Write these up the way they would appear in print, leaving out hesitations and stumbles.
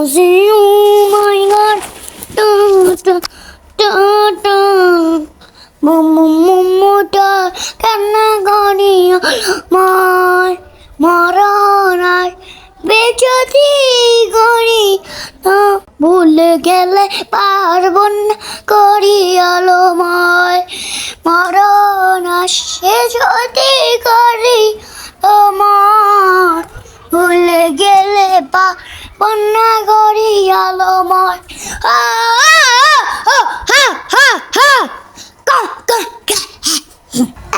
see you, my God. Da, da, da, da. Mumuta, kanna gani, my maranai. বেচতি গড়ি ভুলে গেলে পারব না করি আলোময় মরণ আসে যদি করি তোমার ভুলে গেলে পারব না করি আলোময়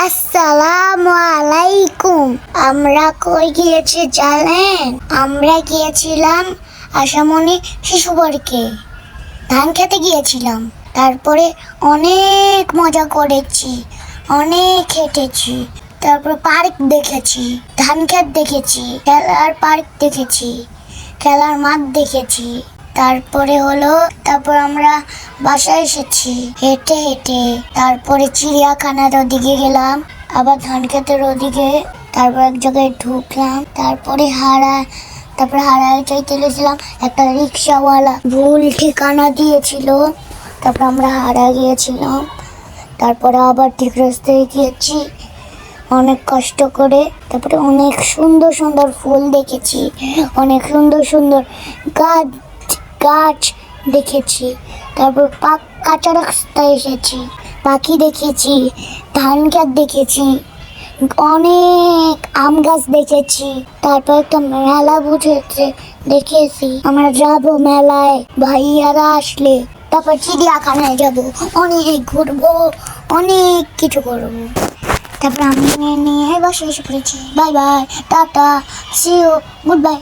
আসসালামু আলাইকুম। আমরা কই গিয়েছি জানেন? আমরা গিয়েছিলাম আশামণি শিশু পার্কে, ধান খেতে গিয়েছিলাম। তারপরে অনেক মজা করেছি, অনেক হেঁটেছি। তারপর পার্ক দেখেছি, ধান ক্ষেত দেখেছি, খেলার পার্ক দেখেছি, খেলার মাঠ দেখেছি। তারপর আমরা বাসায় এসেছি হেঁটে হেঁটে। তারপরে চিড়িয়াখানার ওদিকে গেলাম, আবার ধান ক্ষেতের ওদিকে। তারপর এক জায়গায় ঢুকলাম। তারপরে হারায় চাইতে গেছিলাম। একটা রিক্সাওয়ালা ভুল ঠিকানা দিয়েছিল, তারপর আমরা হারায় গিয়েছিলাম। তারপরে আবার ঠিক রাস্তায় গিয়েছি অনেক কষ্ট করে। তারপরে অনেক সুন্দর সুন্দর ফুল দেখেছি, অনেক সুন্দর সুন্দর গাছ দেখেছি। তারপর কাঁচা রাস্তায় এসেছি, পাখি দেখেছি, ধান ক্ষেত দেখেছি, অনেক আম গাছ দেখেছি। তারপর একটা মেলা বুঝেছে দেখেছি। আমরা যাবো মেলায় ভাইয়ারা আসলে। তারপর চিড়িয়াখানায় যাবো, অনেক ঘুরবো, অনেক কিছু করবো। তারপর আমি নিয়ে বাসায় এসে পড়েছি। Bye bye, tata, see you, good bye.